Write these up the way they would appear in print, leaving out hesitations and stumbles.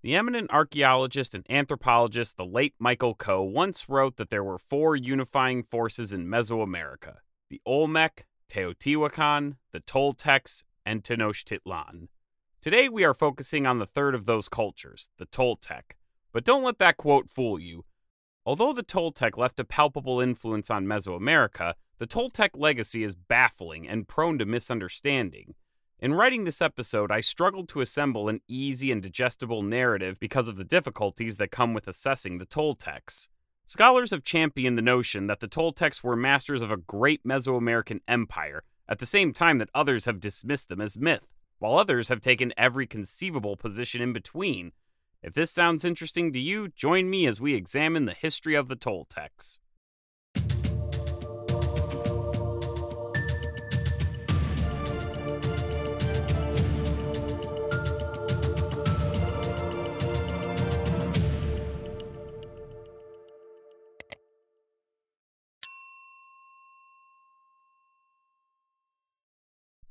The eminent archaeologist and anthropologist, the late Michael Coe, once wrote that there were four unifying forces in Mesoamerica: the Olmec, Teotihuacan, the Toltecs, and Tenochtitlan. Today we are focusing on the third of those cultures, the Toltec. But don't let that quote fool you. Although the Toltec left a palpable influence on Mesoamerica, the Toltec legacy is baffling and prone to misunderstanding. In writing this episode, I struggled to assemble an easy and digestible narrative because of the difficulties that come with assessing the Toltecs. Scholars have championed the notion that the Toltecs were masters of a great Mesoamerican empire, at the same time that others have dismissed them as myth, while others have taken every conceivable position in between. If this sounds interesting to you, join me as we examine the history of the Toltecs.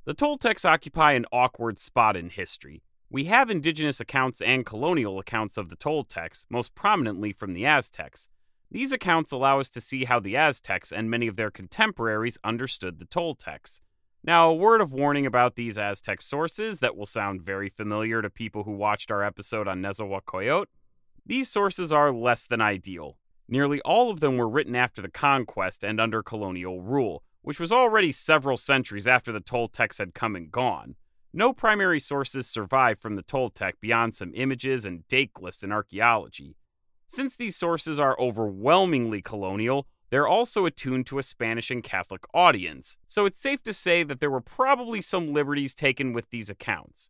The Toltecs occupy an awkward spot in history. We have indigenous accounts and colonial accounts of the Toltecs, most prominently from the Aztecs. These accounts allow us to see how the Aztecs and many of their contemporaries understood the Toltecs. Now, a word of warning about these Aztec sources that will sound very familiar to people who watched our episode on Nezahualcóyotl. These sources are less than ideal. Nearly all of them were written after the conquest and under colonial rule, which was already several centuries after the Toltecs had come and gone. No primary sources survive from the Toltec beyond some images and date glyphs in archaeology. Since these sources are overwhelmingly colonial, they're also attuned to a Spanish and Catholic audience, so it's safe to say that there were probably some liberties taken with these accounts.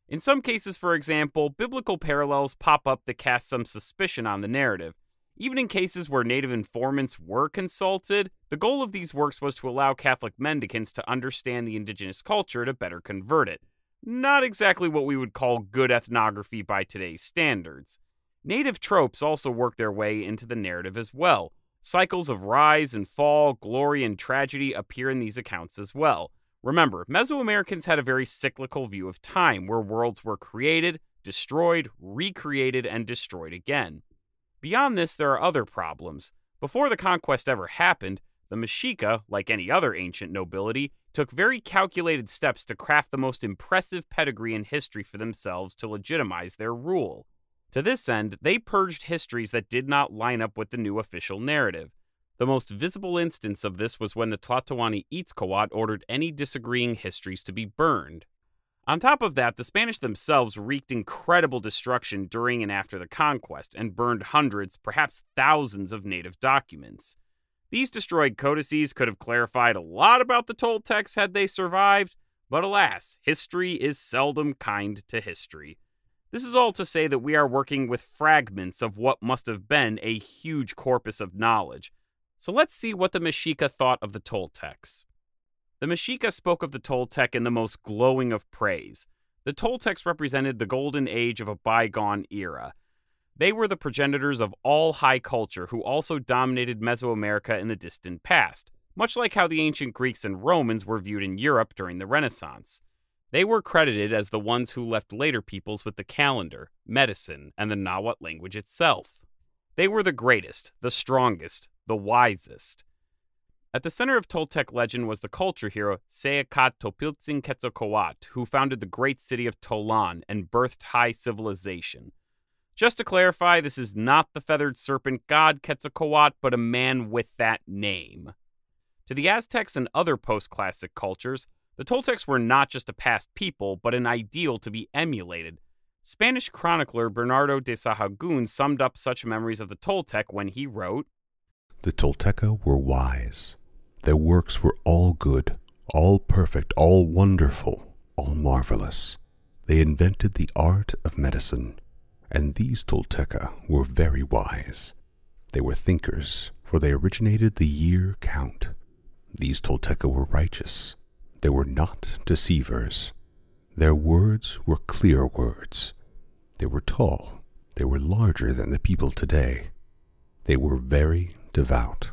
In some cases, for example, biblical parallels pop up that cast some suspicion on the narrative. Even in cases where native informants were consulted, the goal of these works was to allow Catholic mendicants to understand the indigenous culture to better convert it. Not exactly what we would call good ethnography by today's standards. Native tropes also work their way into the narrative as well. Cycles of rise and fall, glory and tragedy appear in these accounts as well. Remember, Mesoamericans had a very cyclical view of time, where worlds were created, destroyed, recreated, and destroyed again. Beyond this, there are other problems. Before the conquest ever happened, the Mexica, like any other ancient nobility, took very calculated steps to craft the most impressive pedigree in history for themselves to legitimize their rule. To this end, they purged histories that did not line up with the new official narrative. The most visible instance of this was when the Tlatoani-Itzcoatl ordered any disagreeing histories to be burned. On top of that, the Spanish themselves wreaked incredible destruction during and after the conquest and burned hundreds, perhaps thousands of native documents. These destroyed codices could have clarified a lot about the Toltecs had they survived, but alas, history is seldom kind to history. This is all to say that we are working with fragments of what must have been a huge corpus of knowledge. So let's see what the Mexica thought of the Toltecs. The Mexica spoke of the Toltec in the most glowing of praise. The Toltecs represented the golden age of a bygone era. They were the progenitors of all high culture who also dominated Mesoamerica in the distant past, much like how the ancient Greeks and Romans were viewed in Europe during the Renaissance. They were credited as the ones who left later peoples with the calendar, medicine, and the Nahuatl language itself. They were the greatest, the strongest, the wisest. At the center of Toltec legend was the culture hero Seacat-Topiltzin-Quetzalcoatl, who founded the great city of Tollan and birthed high civilization. Just to clarify, this is not the feathered serpent god Quetzalcoatl, but a man with that name. To the Aztecs and other post-classic cultures, the Toltecs were not just a past people, but an ideal to be emulated. Spanish chronicler Bernardo de Sahagún summed up such memories of the Toltec when he wrote, "The Tolteca were wise. Their works were all good, all perfect, all wonderful, all marvelous. They invented the art of medicine, and these Tolteca were very wise. They were thinkers, for they originated the year count. These Tolteca were righteous. They were not deceivers. Their words were clear words. They were tall. They were larger than the people today. They were very devout."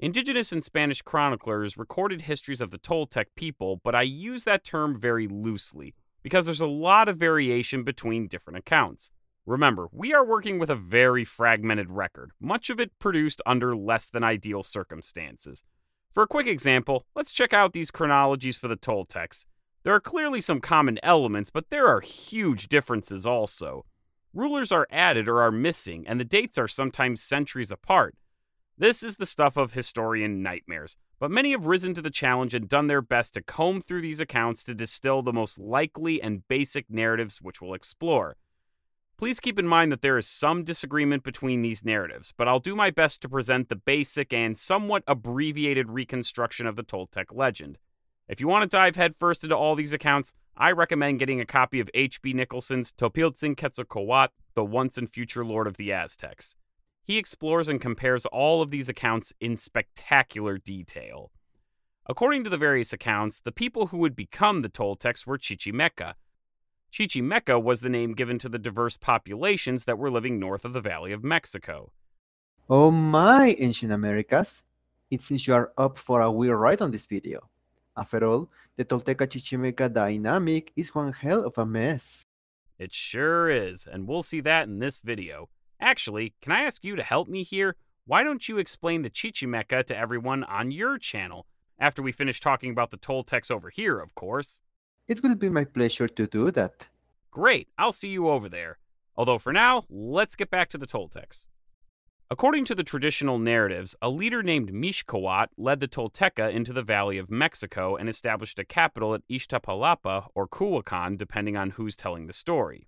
Indigenous and Spanish chroniclers recorded histories of the Toltec people, but I use that term very loosely. because there's a lot of variation between different accounts. Remember, we are working with a very fragmented record, much of it produced under less than ideal circumstances. For a quick example, let's check out these chronologies for the Toltecs. There are clearly some common elements, but there are huge differences also. Rulers are added or are missing, and the dates are sometimes centuries apart. This is the stuff of historian nightmares, but many have risen to the challenge and done their best to comb through these accounts to distill the most likely and basic narratives which we'll explore. Please keep in mind that there is some disagreement between these narratives, but I'll do my best to present the basic and somewhat abbreviated reconstruction of the Toltec legend. If you want to dive headfirst into all these accounts, I recommend getting a copy of H.B. Nicholson's Toltec Quetzalcoatl, the once and future lord of the Aztecs. He explores and compares all of these accounts in spectacular detail. According to the various accounts, the people who would become the Toltecs were Chichimeca. Chichimeca was the name given to the diverse populations that were living north of the Valley of Mexico. Oh my, Ancient Americas! It seems you are up for a weird ride on this video. After all, the Tolteca-Chichimeca dynamic is one hell of a mess. It sure is, and we'll see that in this video. Actually, can I ask you to help me here? Why don't you explain the Chichimeca to everyone on your channel, after we finish talking about the Toltecs over here, of course? It will be my pleasure to do that. Great, I'll see you over there. Although for now, let's get back to the Toltecs. According to the traditional narratives, a leader named Mixcoatl led the Tolteca into the Valley of Mexico and established a capital at Iztapalapa or Culhuacan, depending on who's telling the story.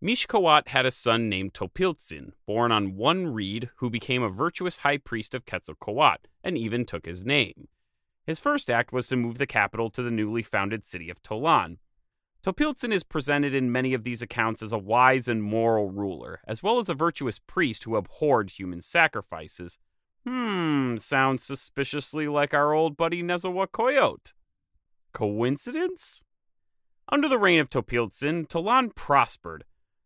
Mixcoatl had a son named Topiltzin, born on one reed, who became a virtuous high priest of Quetzalcoatl, and even took his name. His first act was to move the capital to the newly founded city of Tollan. Topiltzin is presented in many of these accounts as a wise and moral ruler, as well as a virtuous priest who abhorred human sacrifices. Sounds suspiciously like our old buddy Nezahualcóyotl. Coincidence? Under the reign of Topiltzin, Tollan prospered.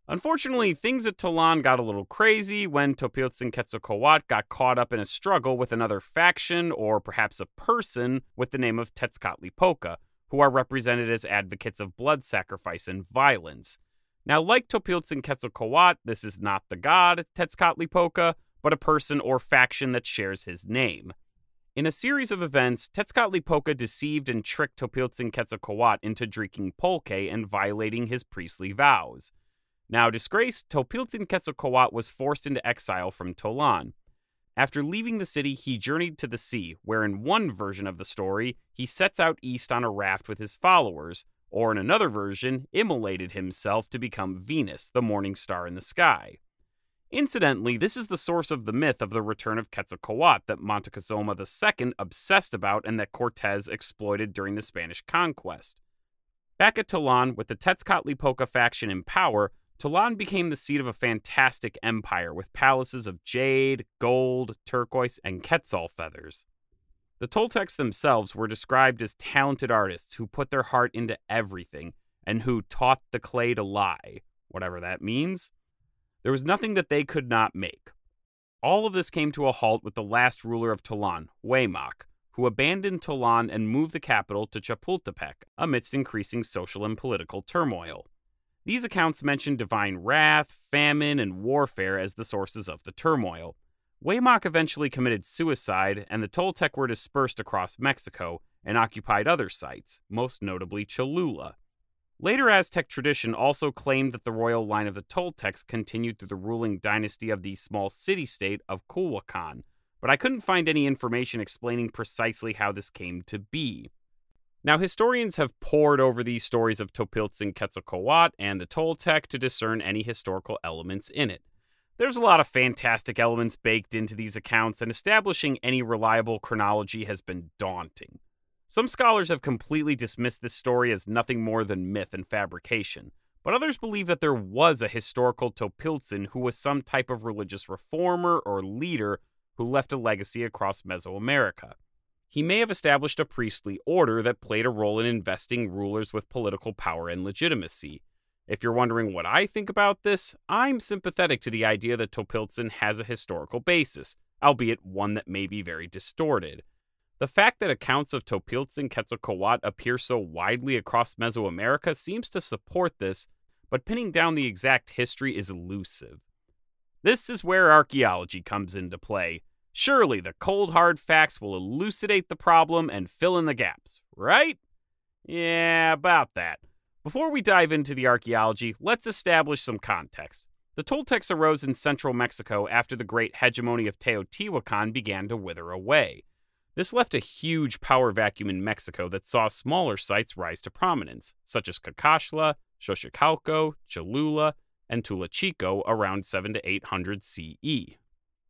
Unfortunately, things at Tollan got a little crazy when Topiltzin Quetzalcoatl got caught up in a struggle with another faction, or perhaps a person, with the name of Tezcatlipoca, who are represented as advocates of blood sacrifice and violence. Now, like Topiltzin Quetzalcoatl, this is not the god Tezcatlipoca, but a person or faction that shares his name. In a series of events, Tezcatlipoca deceived and tricked Topiltzin Quetzalcoatl into drinking pulque and violating his priestly vows. Now disgraced, Topiltzin Quetzalcoatl was forced into exile from Tollan. After leaving the city, he journeyed to the sea, where in one version of the story, he sets out east on a raft with his followers, or in another version, immolated himself to become Venus, the morning star in the sky. Incidentally, this is the source of the myth of the return of Quetzalcoatl that Montezuma II obsessed about and that Cortez exploited during the Spanish conquest. Back at Tollan, with the Tezcatlipoca faction in power, Tollan became the seat of a fantastic empire with palaces of jade, gold, turquoise, and quetzal feathers. The Toltecs themselves were described as talented artists who put their heart into everything and who taught the clay to lie, whatever that means. There was nothing that they could not make. All of this came to a halt with the last ruler of Tollan, Huaymac, who abandoned Tollan and moved the capital to Chapultepec amidst increasing social and political turmoil. These accounts mention divine wrath, famine, and warfare as the sources of the turmoil. Huaymac eventually committed suicide, and the Toltec were dispersed across Mexico and occupied other sites, most notably Cholula. Later Aztec tradition also claimed that the royal line of the Toltecs continued through the ruling dynasty of the small city-state of Culhuacan, but I couldn't find any information explaining precisely how this came to be. Now, historians have pored over these stories of Topiltzin Quetzalcoatl and the Toltec to discern any historical elements in it. There's a lot of fantastic elements baked into these accounts, and establishing any reliable chronology has been daunting. Some scholars have completely dismissed this story as nothing more than myth and fabrication, but others believe that there was a historical Topiltzin who was some type of religious reformer or leader who left a legacy across Mesoamerica. He may have established a priestly order that played a role in investing rulers with political power and legitimacy. If you're wondering what I think about this, I'm sympathetic to the idea that Topiltzin has a historical basis, albeit one that may be very distorted. The fact that accounts of Topiltzin Quetzalcoatl appear so widely across Mesoamerica seems to support this, but pinning down the exact history is elusive. This is where archaeology comes into play. Surely the cold hard facts will elucidate the problem and fill in the gaps, right? Yeah, about that. Before we dive into the archaeology, let's establish some context. The Toltecs arose in central Mexico after the great hegemony of Teotihuacan began to wither away. This left a huge power vacuum in Mexico that saw smaller sites rise to prominence, such as Cacaxtla, Xochicalco, Cholula, and Tula Chico around 700 to 800 CE.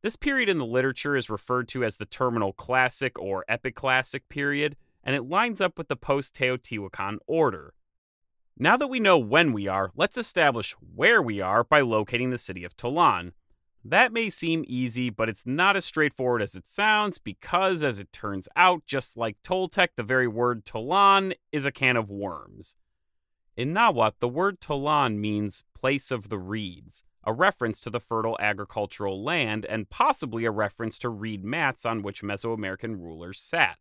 This period in the literature is referred to as the Terminal Classic or Epic Classic period, and it lines up with the post-Teotihuacan order. Now that we know when we are, let's establish where we are by locating the city of Tollan. That may seem easy, but it's not as straightforward as it sounds because, as it turns out, just like Toltec, the very word Tollan is a can of worms. In Nahuatl, the word Tollan means place of the reeds, a reference to the fertile agricultural land and possibly a reference to reed mats on which Mesoamerican rulers sat.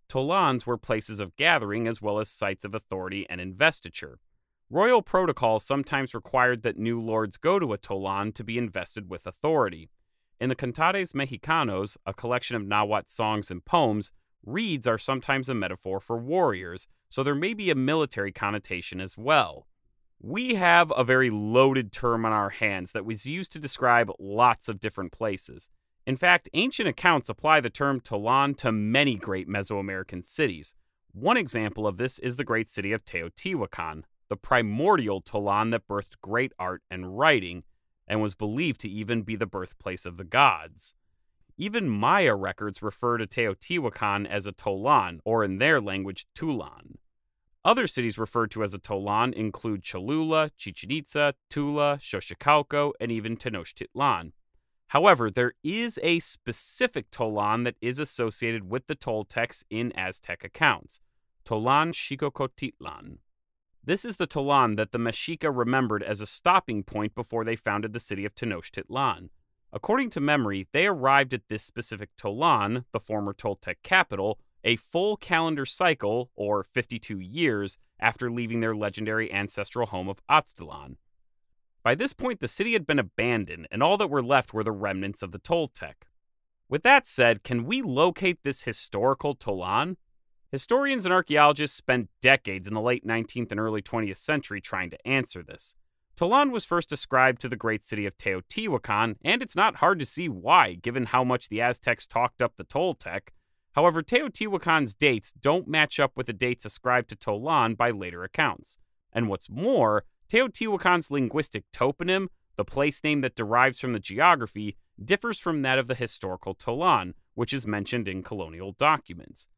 Tollans were places of gathering as well as sites of authority and investiture. Royal protocol sometimes required that new lords go to a Tollan to be invested with authority. In the Cantares Mexicanos, a collection of Nahuatl songs and poems, reeds are sometimes a metaphor for warriors, so there may be a military connotation as well. We have a very loaded term on our hands that was used to describe lots of different places. In fact, ancient accounts apply the term Tollan to many great Mesoamerican cities. One example of this is the great city of Teotihuacan, the primordial Tollan that birthed great art and writing, and was believed to even be the birthplace of the gods. Even Maya records refer to Teotihuacan as a Tollan, or in their language, Tulan. Other cities referred to as a Tollan include Cholula, Chichen Itza, Tula, Xochicalco, and even Tenochtitlan. However, there is a specific Tollan that is associated with the Toltecs in Aztec accounts, Tollan Xicocoatitlan. This is the Tollan that the Mexica remembered as a stopping point before they founded the city of Tenochtitlan. According to memory, they arrived at this specific Tollan, the former Toltec capital, a full calendar cycle, or 52 years, after leaving their legendary ancestral home of Aztlan. By this point, the city had been abandoned, and all that were left were the remnants of the Toltec. With that said, can we locate this historical Tollan? Historians and archaeologists spent decades in the late 19th and early 20th century trying to answer this. Tollan was first ascribed to the great city of Teotihuacan, and it's not hard to see why, given how much the Aztecs talked up the Toltec. However, Teotihuacan's dates don't match up with the dates ascribed to Tollan by later accounts. And what's more, Teotihuacan's linguistic toponym, the place name that derives from the geography, differs from that of the historical Tollan, which is mentioned in colonial documents.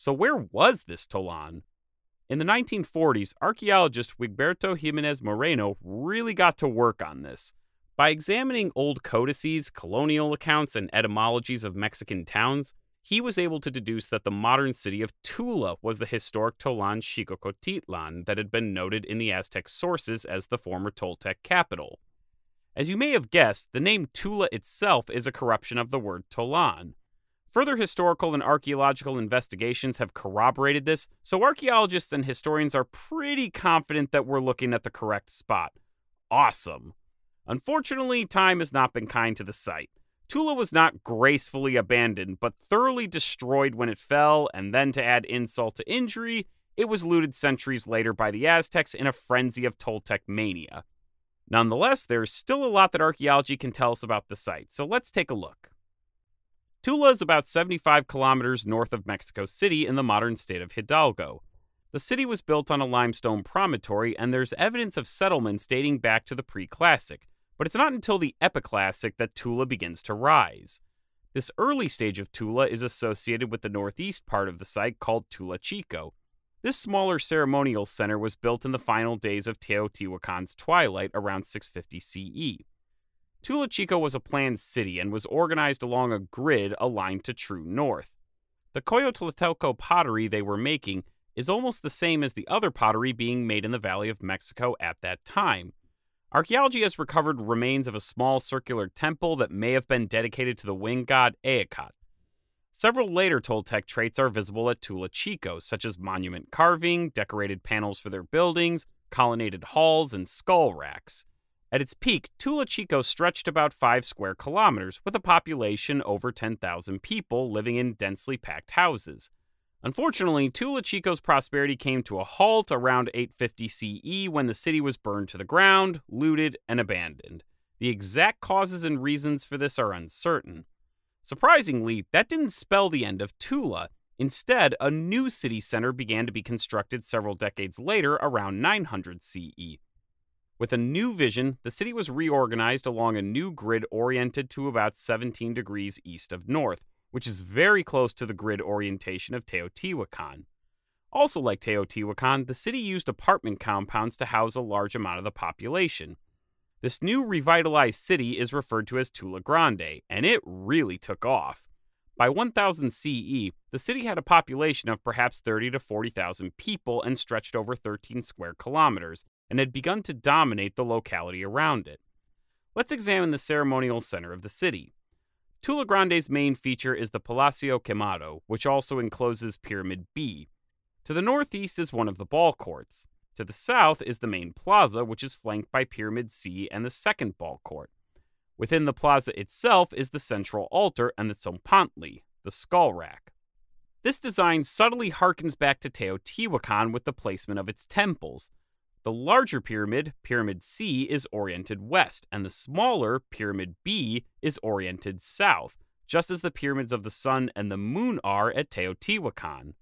So where was this Tollan? In the 1940s, archaeologist Wigberto Jimenez Moreno really got to work on this. By examining old codices, colonial accounts, and etymologies of Mexican towns, he was able to deduce that the modern city of Tula was the historic Tollan Xicocoatitlan that had been noted in the Aztec sources as the former Toltec capital. As you may have guessed, the name Tula itself is a corruption of the word Tollan. Further historical and archaeological investigations have corroborated this, so archaeologists and historians are pretty confident that we're looking at the correct spot. Awesome! Unfortunately, time has not been kind to the site. Tula was not gracefully abandoned, but thoroughly destroyed when it fell, and then to add insult to injury, it was looted centuries later by the Aztecs in a frenzy of Toltec mania. Nonetheless, there's still a lot that archaeology can tell us about the site, so let's take a look. Tula is about 75 kilometers north of Mexico City in the modern state of Hidalgo. The city was built on a limestone promontory, and there's evidence of settlements dating back to the pre-classic, but it's not until the Epiclassic that Tula begins to rise. This early stage of Tula is associated with the northeast part of the site called Tula Chico. This smaller ceremonial center was built in the final days of Teotihuacan's twilight around 650 CE. Tula Chico was a planned city and was organized along a grid aligned to true north. The Coyotlaltelco pottery they were making is almost the same as the other pottery being made in the Valley of Mexico at that time. Archaeology has recovered remains of a small circular temple that may have been dedicated to the wind god Eacat. Several later Toltec traits are visible at Tula Chico, such as monument carving, decorated panels for their buildings, colonnaded halls, and skull racks. At its peak, Tula Chico stretched about 5 square kilometers, with a population over 10,000 people living in densely packed houses. Unfortunately, Tula Chico's prosperity came to a halt around 850 CE when the city was burned to the ground, looted, and abandoned. The exact causes and reasons for this are uncertain. Surprisingly, that didn't spell the end of Tula. Instead, a new city center began to be constructed several decades later, around 900 CE. With a new vision, the city was reorganized along a new grid oriented to about 17 degrees east of north, which is very close to the grid orientation of Teotihuacan. Also like Teotihuacan, the city used apartment compounds to house a large amount of the population. This new revitalized city is referred to as Tula Grande, and it really took off. By 1000 CE, the city had a population of perhaps 30 to 40,000 people and stretched over 13 square kilometers, and had begun to dominate the locality around it. Let's examine the ceremonial center of the city. Tula Grande's main feature is the Palacio Quemado, which also encloses Pyramid B. To the northeast is one of the ball courts. To the south is the main plaza, which is flanked by Pyramid C and the second ball court. Within the plaza itself is the central altar and the tzompantli, the skull rack. This design subtly harkens back to Teotihuacan with the placement of its temples. The larger pyramid, Pyramid C, is oriented west, and the smaller, Pyramid B, is oriented south, just as the pyramids of the sun and the moon are at Teotihuacan.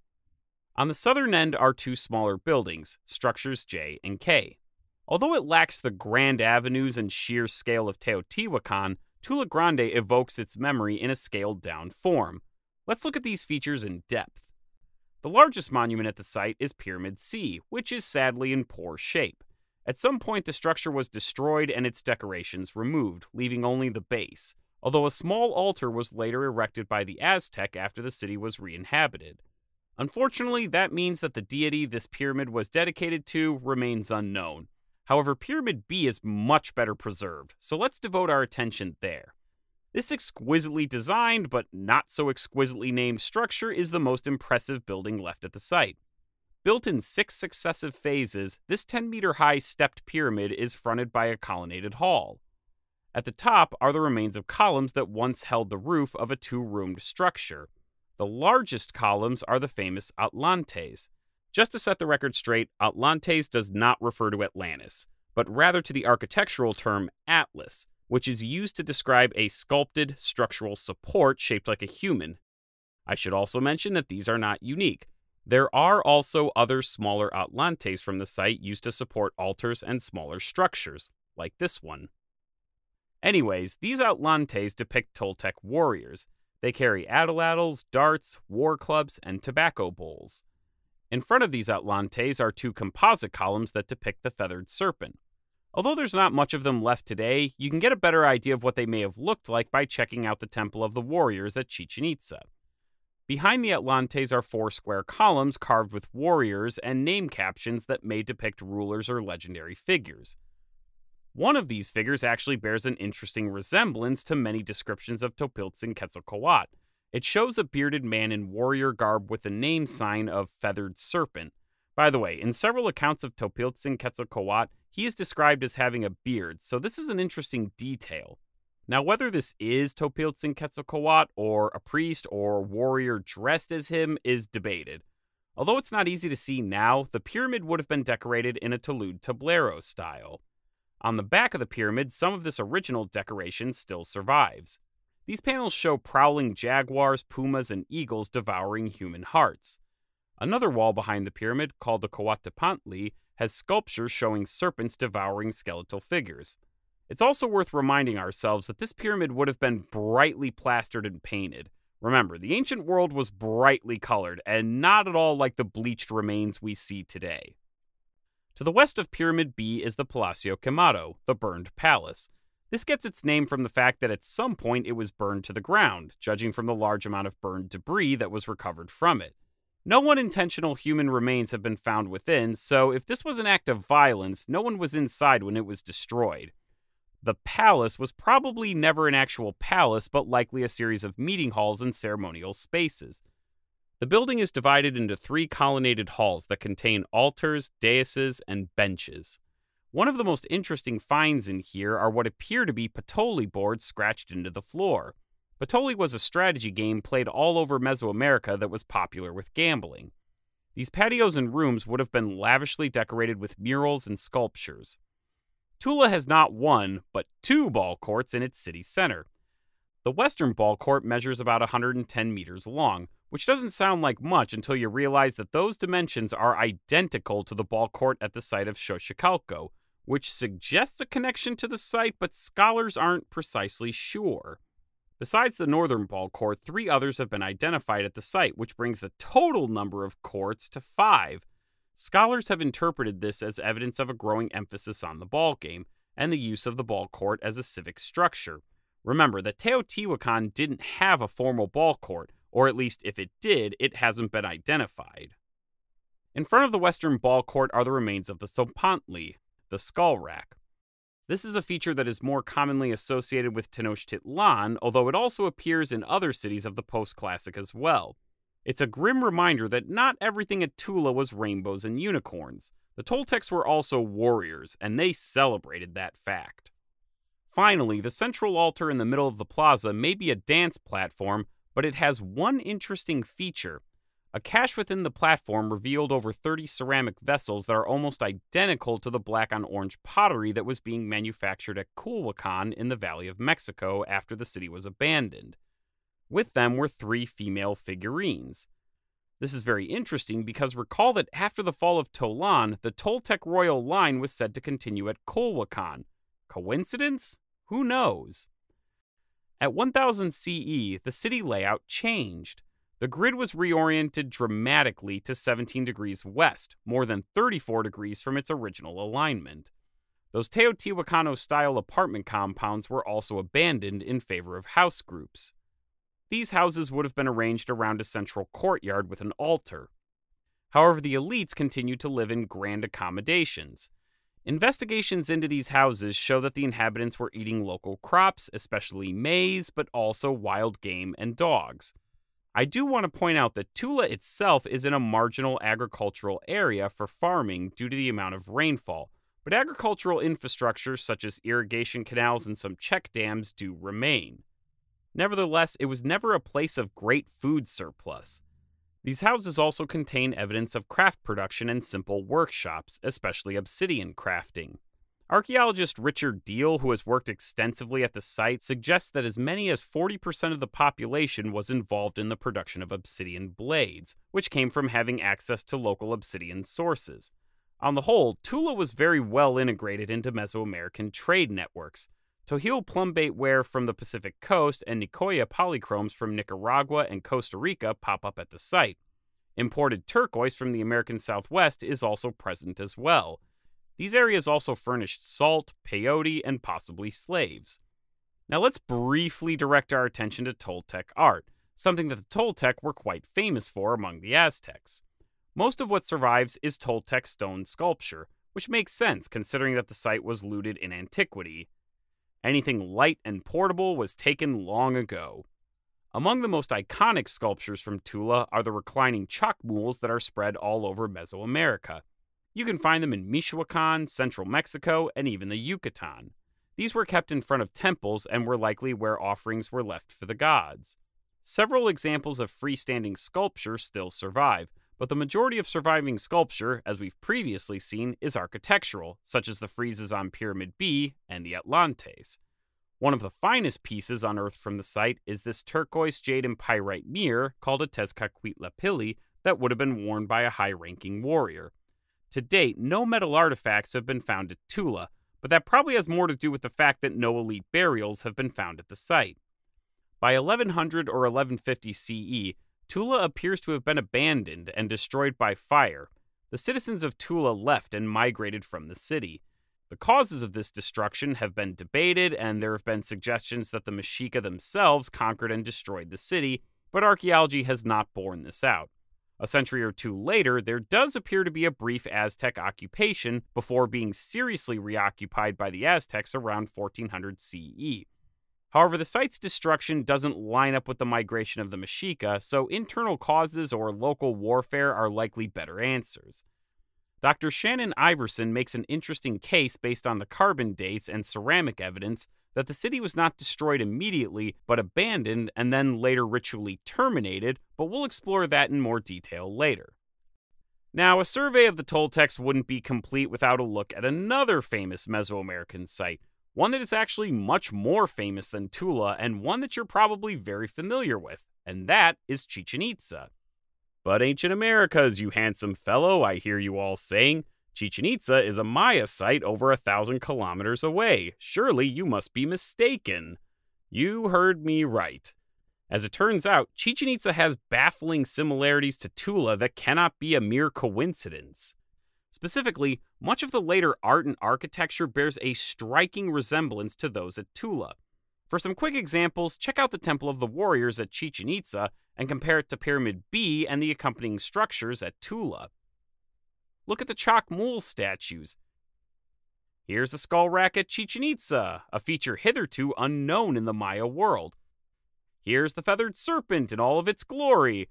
On the southern end are 2 smaller buildings, structures J and K. Although it lacks the grand avenues and sheer scale of Teotihuacan, Tula Grande evokes its memory in a scaled-down form. Let's look at these features in depth. The largest monument at the site is Pyramid C, which is sadly in poor shape. At some point, the structure was destroyed and its decorations removed, leaving only the base, although a small altar was later erected by the Aztec after the city was re-inhabited. Unfortunately, that means that the deity this pyramid was dedicated to remains unknown. However, Pyramid B is much better preserved, so let's devote our attention there. This exquisitely designed, but not so exquisitely named structure is the most impressive building left at the site. Built in 6 successive phases, this 10-meter-high stepped pyramid is fronted by a colonnaded hall. At the top are the remains of columns that once held the roof of a 2-roomed structure. The largest columns are the famous Atlantes. Just to set the record straight, Atlantes does not refer to Atlantis, but rather to the architectural term Atlas, which is used to describe a sculpted structural support shaped like a human. I should also mention that these are not unique. There are also other smaller Atlantes from the site used to support altars and smaller structures, like this one. Anyways, these Atlantes depict Toltec warriors. They carry atlatls, darts, war clubs, and tobacco bowls. In front of these Atlantes are 2 composite columns that depict the feathered serpent. Although there's not much of them left today, you can get a better idea of what they may have looked like by checking out the Temple of the Warriors at Chichen Itza. Behind the Atlantes are 4 square columns carved with warriors and name captions that may depict rulers or legendary figures. One of these figures actually bears an interesting resemblance to many descriptions of Topiltzin-Quetzalcoatl. It shows a bearded man in warrior garb with the name sign of feathered serpent. By the way, in several accounts of Topiltzin-Quetzalcoatl, he is described as having a beard, so this is an interesting detail. Now, whether this is Topiltzin-Quetzalcoatl or a priest or warrior dressed as him is debated. Although it's not easy to see now, the pyramid would have been decorated in a Tulud tablero style. On the back of the pyramid, some of this original decoration still survives. These panels show prowling jaguars, pumas, and eagles devouring human hearts. Another wall behind the pyramid, called the Coatepantli, has sculptures showing serpents devouring skeletal figures. It's also worth reminding ourselves that this pyramid would have been brightly plastered and painted. Remember, the ancient world was brightly colored, and not at all like the bleached remains we see today. To the west of Pyramid B is the Palacio Quemado, the burned palace. This gets its name from the fact that at some point it was burned to the ground, judging from the large amount of burned debris that was recovered from it. No unintentional human remains have been found within, so if this was an act of violence, no one was inside when it was destroyed. The palace was probably never an actual palace, but likely a series of meeting halls and ceremonial spaces. The building is divided into 3 colonnaded halls that contain altars, daises, and benches. One of the most interesting finds in here are what appear to be patoli boards scratched into the floor. Patoli was a strategy game played all over Mesoamerica that was popular with gambling. These patios and rooms would have been lavishly decorated with murals and sculptures. Tula has not 1, but 2 ball courts in its city center. The western ball court measures about 110 meters long, which doesn't sound like much until you realize that those dimensions are identical to the ball court at the site of Xochicalco, which suggests a connection to the site, but scholars aren't precisely sure. Besides the northern ball court, 3 others have been identified at the site, which brings the total number of courts to 5. Scholars have interpreted this as evidence of a growing emphasis on the ball game and the use of the ball court as a civic structure. Remember that Teotihuacan didn't have a formal ball court, or at least if it did, it hasn't been identified. In front of the western ball court are the remains of the Sopantli, the skull rack. This is a feature that is more commonly associated with Tenochtitlan, although it also appears in other cities of the post-classic as well. It's a grim reminder that not everything at Tula was rainbows and unicorns. The Toltecs were also warriors, and they celebrated that fact. Finally, the central altar in the middle of the plaza may be a dance platform, but it has one interesting feature. A cache within the platform revealed over 30 ceramic vessels that are almost identical to the black-on-orange pottery that was being manufactured at Culhuacan in the Valley of Mexico after the city was abandoned. With them were 3 female figurines. This is very interesting because recall that after the fall of Tollan, the Toltec royal line was said to continue at Culhuacan. Coincidence? Who knows? At 1000 CE, the city layout changed. The grid was reoriented dramatically to 17 degrees west, more than 34 degrees from its original alignment. Those Teotihuacano-style apartment compounds were also abandoned in favor of house groups. These houses would have been arranged around a central courtyard with an altar. However, the elites continued to live in grand accommodations. Investigations into these houses show that the inhabitants were eating local crops, especially maize, but also wild game and dogs. I do want to point out that Tula itself is in a marginal agricultural area for farming due to the amount of rainfall, but agricultural infrastructure such as irrigation canals and some check dams do remain. Nevertheless, it was never a place of great food surplus. These houses also contain evidence of craft production and simple workshops, especially obsidian crafting. Archaeologist Richard Deal, who has worked extensively at the site, suggests that as many as 40% of the population was involved in the production of obsidian blades, which came from having access to local obsidian sources. On the whole, Tula was very well integrated into Mesoamerican trade networks. Tojil plumbait ware from the Pacific coast and Nicoya polychromes from Nicaragua and Costa Rica pop up at the site. Imported turquoise from the American Southwest is also present as well. These areas also furnished salt, peyote, and possibly slaves. Now let's briefly direct our attention to Toltec art, something that the Toltec were quite famous for among the Aztecs. Most of what survives is Toltec stone sculpture, which makes sense considering that the site was looted in antiquity. Anything light and portable was taken long ago. Among the most iconic sculptures from Tula are the reclining chalk mules that are spread all over Mesoamerica. You can find them in Michoacan, central Mexico, and even the Yucatan. These were kept in front of temples and were likely where offerings were left for the gods. Several examples of freestanding sculpture still survive, but the majority of surviving sculpture, as we've previously seen, is architectural, such as the friezes on Pyramid B and the Atlantes. One of the finest pieces unearthed from the site is this turquoise jade and pyrite mirror called a Tezcatlipoca that would have been worn by a high-ranking warrior. To date, no metal artifacts have been found at Tula, but that probably has more to do with the fact that no elite burials have been found at the site. By 1100 or 1150 CE, Tula appears to have been abandoned and destroyed by fire. The citizens of Tula left and migrated from the city. The causes of this destruction have been debated, and there have been suggestions that the Mexica themselves conquered and destroyed the city, but archaeology has not borne this out. A century or two later, there does appear to be a brief Aztec occupation before being seriously reoccupied by the Aztecs around 1400 CE. However, the site's destruction doesn't line up with the migration of the Mexica, so internal causes or local warfare are likely better answers. Dr. Shannon Iverson makes an interesting case based on the carbon dates and ceramic evidence that the city was not destroyed immediately, but abandoned and then later ritually terminated, but we'll explore that in more detail later. Now, a survey of the Toltecs wouldn't be complete without a look at another famous Mesoamerican site, one that is actually much more famous than Tula and one that you're probably very familiar with, and that is Chichen Itza. But ancient Americas, you handsome fellow, I hear you all saying. Chichen Itza is a Maya site over 1,000 kilometers away. Surely you must be mistaken. You heard me right. As it turns out, Chichen Itza has baffling similarities to Tula that cannot be a mere coincidence. Specifically, much of the later art and architecture bears a striking resemblance to those at Tula. For some quick examples, check out the Temple of the Warriors at Chichen Itza and compare it to Pyramid B and the accompanying structures at Tula. Look at the chalk mule statues. Here's the skull rack at Chichen Itza, a feature hitherto unknown in the Maya world. Here's the feathered serpent in all of its glory.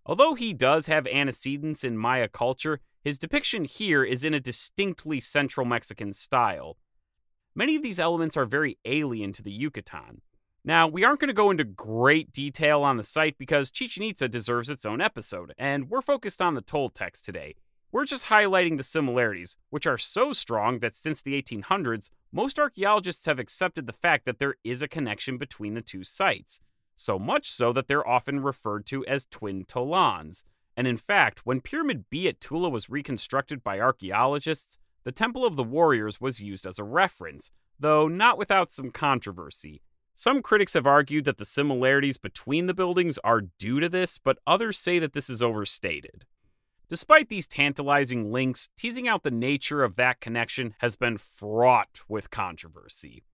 Although he does have antecedents in Maya culture, his depiction here is in a distinctly Central Mexican style. Many of these elements are very alien to the Yucatan. Now, we aren't going to go into great detail on the site because Chichen Itza deserves its own episode, and we're focused on the Toltecs today. We're just highlighting the similarities, which are so strong that since the 1800s, most archaeologists have accepted the fact that there is a connection between the two sites. So much so that they're often referred to as twin Tollans. And in fact, when Pyramid B at Tula was reconstructed by archaeologists, the Temple of the Warriors was used as a reference, though not without some controversy. Some critics have argued that the similarities between the buildings are due to this, but others say that this is overstated. Despite these tantalizing links, teasing out the nature of that connection has been fraught with controversy.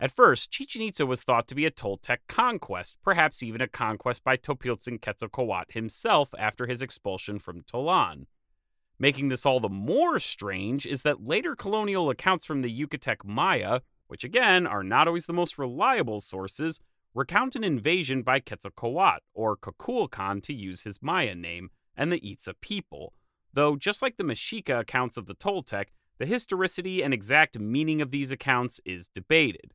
At first, Chichen Itza was thought to be a Toltec conquest, perhaps even a conquest by Topiltzin Quetzalcoatl himself after his expulsion from Tollan. Making this all the more strange is that later colonial accounts from the Yucatec Maya, which again are not always the most reliable sources, recount an invasion by Quetzalcoatl, or Kukulkan to use his Maya name, and the Itza people, though just like the Mexica accounts of the Toltec, the historicity and exact meaning of these accounts is debated.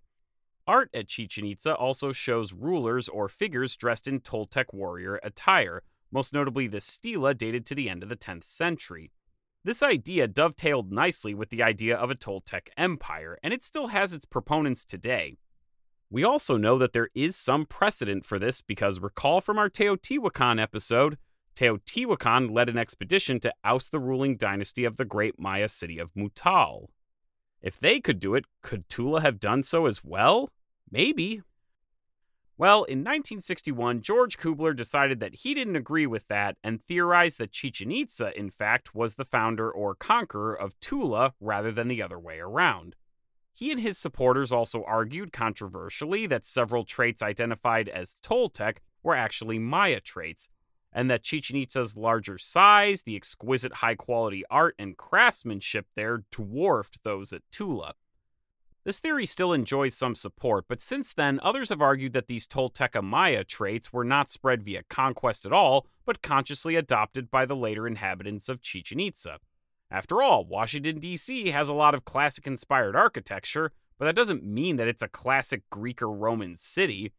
Art at Chichen Itza also shows rulers or figures dressed in Toltec warrior attire, most notably the stela dated to the end of the 10th century. This idea dovetailed nicely with the idea of a Toltec empire, and it still has its proponents today. We also know that there is some precedent for this because recall from our Teotihuacan episode, Teotihuacan led an expedition to oust the ruling dynasty of the great Maya city of Mutal. If they could do it, could Tula have done so as well? Maybe. Well, in 1961, George Kubler decided that he didn't agree with that and theorized that Chichen Itza, in fact, was the founder or conqueror of Tula rather than the other way around. He and his supporters also argued controversially that several traits identified as Toltec were actually Maya traits, and that Chichen Itza's larger size, the exquisite high-quality art and craftsmanship there dwarfed those at Tula. This theory still enjoys some support, but since then, others have argued that these Tolteca Maya traits were not spread via conquest at all, but consciously adopted by the later inhabitants of Chichen Itza. After all, Washington, D.C. has a lot of classic-inspired architecture, but that doesn't mean that it's a classic Greek or Roman city.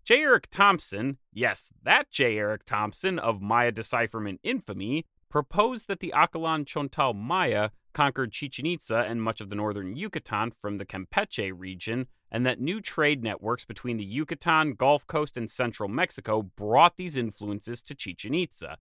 J. Eric Thompson, yes, that J. Eric Thompson of Maya decipherment infamy, proposed that the Aztlan Chontal Maya conquered Chichen Itza and much of the northern Yucatan from the Campeche region, and that new trade networks between the Yucatan, Gulf Coast, and central Mexico brought these influences to Chichen Itza.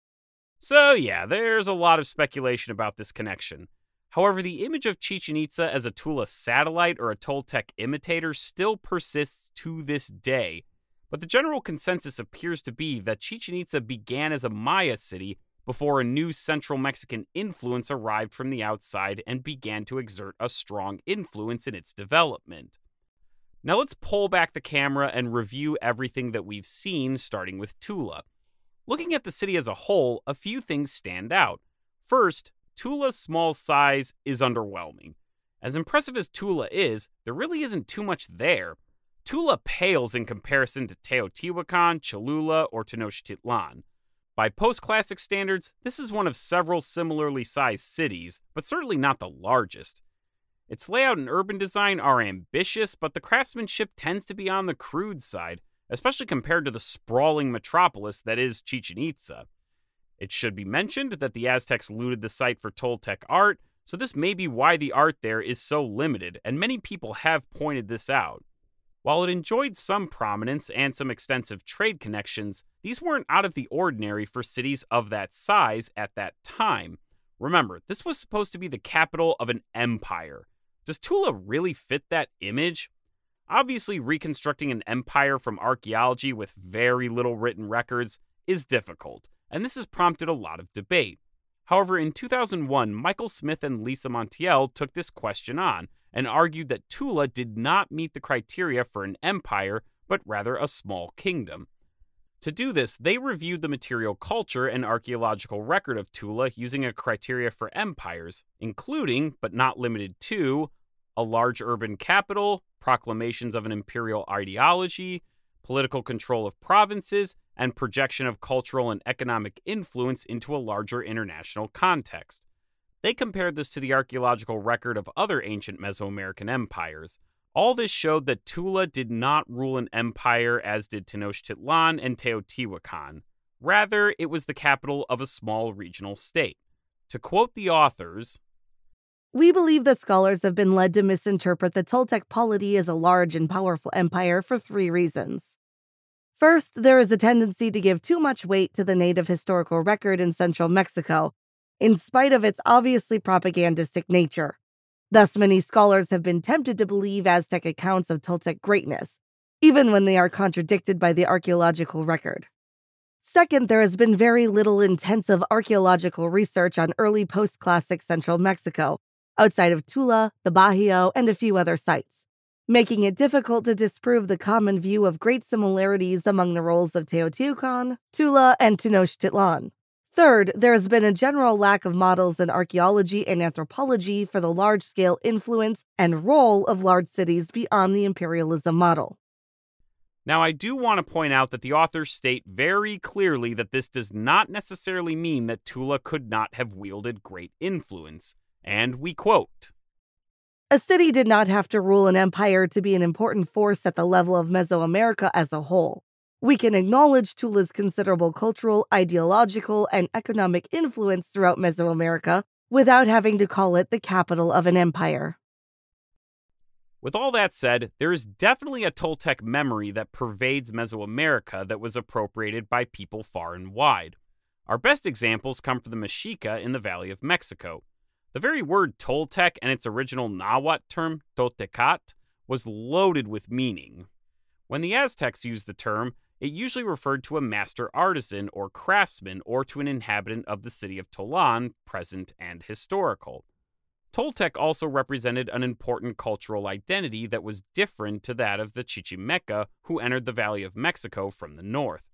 So yeah, there's a lot of speculation about this connection. However, the image of Chichen Itza as a Tula satellite or a Toltec imitator still persists to this day. But the general consensus appears to be that Chichen Itza began as a Maya city before a new central Mexican influence arrived from the outside and began to exert a strong influence in its development. Now let's pull back the camera and review everything that we've seen, starting with Tula. Looking at the city as a whole, a few things stand out. First, Tula's small size is underwhelming. As impressive as Tula is, there really isn't too much there. Tula pales in comparison to Teotihuacan, Cholula, or Tenochtitlan. By post-classic standards, this is one of several similarly sized cities, but certainly not the largest. Its layout and urban design are ambitious, but the craftsmanship tends to be on the crude side, especially compared to the sprawling metropolis that is Chichen Itza. It should be mentioned that the Aztecs looted the site for Toltec art, so this may be why the art there is so limited, and many people have pointed this out. While it enjoyed some prominence and some extensive trade connections, these weren't out of the ordinary for cities of that size at that time. Remember, this was supposed to be the capital of an empire. Does Tula really fit that image? Obviously, reconstructing an empire from archaeology with very little written records is difficult, and this has prompted a lot of debate. However, in 2001, Michael Smith and Lisa Montiel took this question on and argued that Tula did not meet the criteria for an empire, but rather a small kingdom. To do this, they reviewed the material culture and archaeological record of Tula using a criteria for empires, including, but not limited to, a large urban capital, proclamations of an imperial ideology, political control of provinces, and projection of cultural and economic influence into a larger international context. They compared this to the archaeological record of other ancient Mesoamerican empires. All this showed that Tula did not rule an empire as did Tenochtitlan and Teotihuacan. Rather, it was the capital of a small regional state. To quote the authors, "We believe that scholars have been led to misinterpret the Toltec polity as a large and powerful empire for 3 reasons. First, there is a tendency to give too much weight to the native historical record in central Mexico, in spite of its obviously propagandistic nature. Thus, many scholars have been tempted to believe Aztec accounts of Toltec greatness, even when they are contradicted by the archaeological record. Second, there has been very little intensive archaeological research on early post-classic central Mexico, outside of Tula, the Bajío, and a few other sites, making it difficult to disprove the common view of great similarities among the roles of Teotihuacan, Tula, and Tenochtitlan. Third, there has been a general lack of models in archaeology and anthropology for the large-scale influence and role of large cities beyond the imperialism model." Now, I do want to point out that the authors state very clearly that this does not necessarily mean that Tula could not have wielded great influence. And we quote, "A city did not have to rule an empire to be an important force at the level of Mesoamerica as a whole. We can acknowledge Tula's considerable cultural, ideological, and economic influence throughout Mesoamerica without having to call it the capital of an empire." With all that said, there is definitely a Toltec memory that pervades Mesoamerica that was appropriated by people far and wide. Our best examples come from the Mexica in the Valley of Mexico. The very word Toltec and its original Nahuatl term, Toltecat, was loaded with meaning. When the Aztecs used the term, it usually referred to a master artisan or craftsman or to an inhabitant of the city of Tollan, present and historical. Toltec also represented an important cultural identity that was different to that of the Chichimeca, who entered the Valley of Mexico from the north.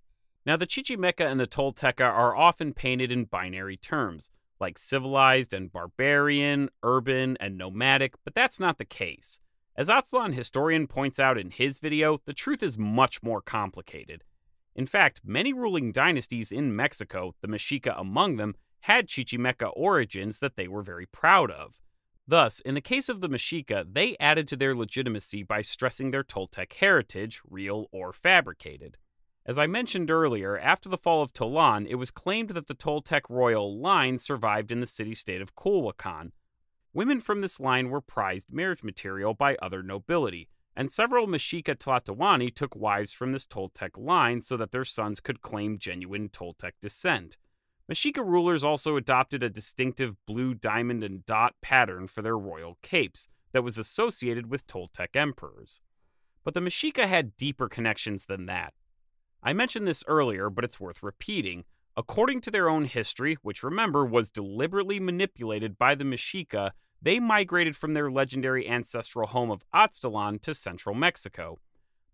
Now, the Chichimeca and the Tolteca are often painted in binary terms, like civilized and barbarian, urban and nomadic, but that's not the case. As Aztlan Historian points out in his video, the truth is much more complicated. In fact, many ruling dynasties in Mexico, the Mexica among them, had Chichimeca origins that they were very proud of. Thus, in the case of the Mexica, they added to their legitimacy by stressing their Toltec heritage, real or fabricated. As I mentioned earlier, after the fall of Tollan, it was claimed that the Toltec royal line survived in the city-state of Culhuacan. Women from this line were prized marriage material by other nobility, and several Mexica Tlatoani took wives from this Toltec line so that their sons could claim genuine Toltec descent. Mexica rulers also adopted a distinctive blue diamond and dot pattern for their royal capes that was associated with Toltec emperors. But the Mexica had deeper connections than that. I mentioned this earlier, but it's worth repeating. According to their own history, which remember was deliberately manipulated by the Mexica, they migrated from their legendary ancestral home of Aztlan to central Mexico.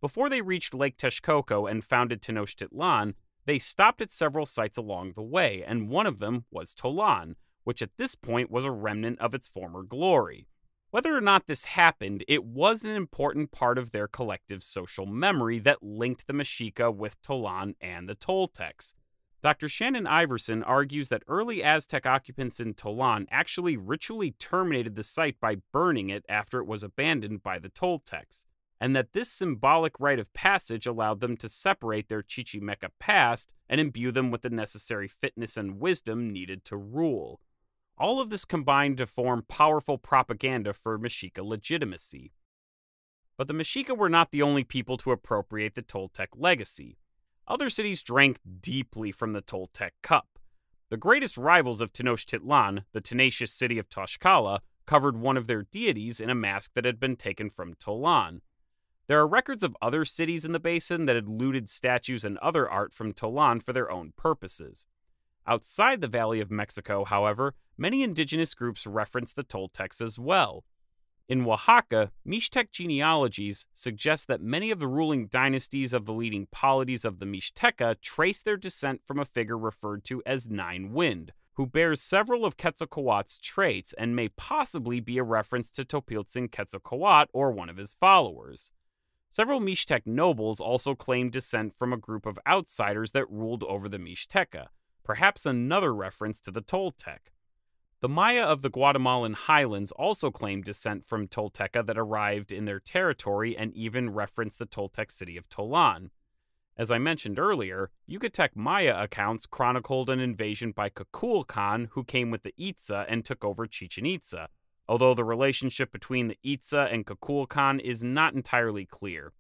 Before they reached Lake Texcoco and founded Tenochtitlan, They stopped at several sites along the way, and one of them was Tollan, which at this point was a remnant of its former glory. Whether or not this happened, it was an important part of their collective social memory that linked the Mexica with Tollan and the Toltecs. Dr. Shannon Iverson argues that early Aztec occupants in Tollan actually ritually terminated the site by burning it after it was abandoned by the Toltecs, and that this symbolic rite of passage allowed them to separate their Chichimeca past and imbue them with the necessary fitness and wisdom needed to rule. All of this combined to form powerful propaganda for Mexica legitimacy. But the Mexica were not the only people to appropriate the Toltec legacy. Other cities drank deeply from the Toltec cup. The greatest rivals of Tenochtitlan, the tenacious city of Tlaxcala, covered one of their deities in a mask that had been taken from Tollan. There are records of other cities in the basin that had looted statues and other art from Tollan for their own purposes. Outside the Valley of Mexico, however, many indigenous groups reference the Toltecs as well. In Oaxaca, Mixtec genealogies suggest that many of the ruling dynasties of the leading polities of the Mixteca trace their descent from a figure referred to as Nine Wind, who bears several of Quetzalcoatl's traits and may possibly be a reference to Topiltzin Quetzalcoatl or one of his followers. Several Mixtec nobles also claim descent from a group of outsiders that ruled over the Mixteca, perhaps another reference to the Toltec. The Maya of the Guatemalan highlands also claim descent from Tolteca that arrived in their territory and even reference the Toltec city of Tollan. As I mentioned earlier, Yucatec Maya accounts chronicled an invasion by Kukulkan, who came with the Itza and took over Chichen Itza, although the relationship between the Itza and Kukulkan is not entirely clear.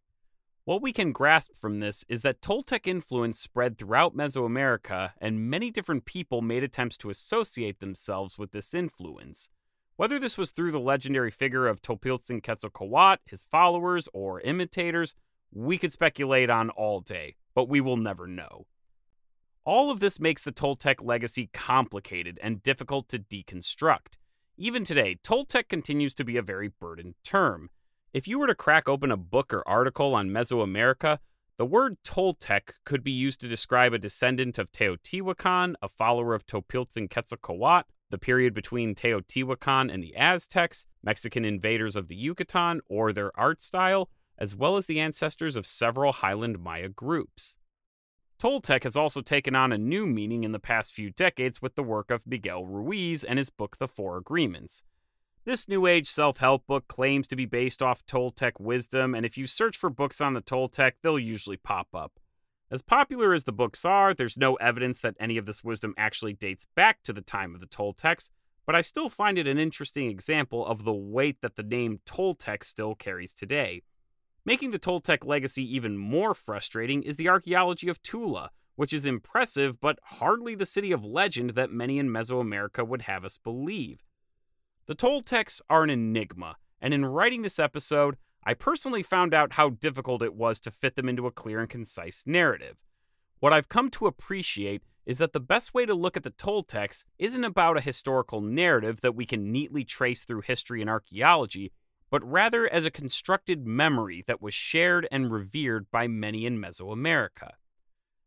What we can grasp from this is that Toltec influence spread throughout Mesoamerica, and many different people made attempts to associate themselves with this influence. Whether this was through the legendary figure of Topiltzin Quetzalcoatl, his followers, or imitators, we could speculate on all day, but we will never know. All of this makes the Toltec legacy complicated and difficult to deconstruct. Even today, Toltec continues to be a very burdened term. If you were to crack open a book or article on Mesoamerica, the word Toltec could be used to describe a descendant of Teotihuacan, a follower of Topiltzin Quetzalcoatl, the period between Teotihuacan and the Aztecs, Mexican invaders of the Yucatan, or their art style, as well as the ancestors of several highland Maya groups. Toltec has also taken on a new meaning in the past few decades with the work of Miguel Ruiz and his book The Four Agreements. This New Age self-help book claims to be based off Toltec wisdom, and if you search for books on the Toltec, they'll usually pop up. As popular as the books are, there's no evidence that any of this wisdom actually dates back to the time of the Toltecs, but I still find it an interesting example of the weight that the name Toltec still carries today. Making the Toltec legacy even more frustrating is the archaeology of Tula, which is impressive but hardly the city of legend that many in Mesoamerica would have us believe. The Toltecs are an enigma, and in writing this episode, I personally found out how difficult it was to fit them into a clear and concise narrative. What I've come to appreciate is that the best way to look at the Toltecs isn't about a historical narrative that we can neatly trace through history and archaeology, but rather as a constructed memory that was shared and revered by many in Mesoamerica.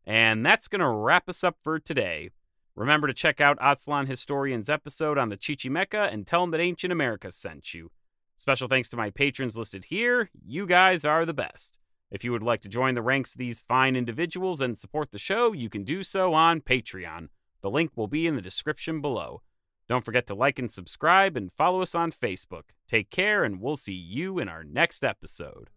And that's going to wrap us up for today. Remember to check out Aztlan Historian's episode on the Chichimeca and tell him that Ancient America sent you. Special thanks to my patrons listed here. You guys are the best. If you would like to join the ranks of these fine individuals and support the show, you can do so on Patreon. The link will be in the description below. Don't forget to like and subscribe and follow us on Facebook. Take care, and we'll see you in our next episode.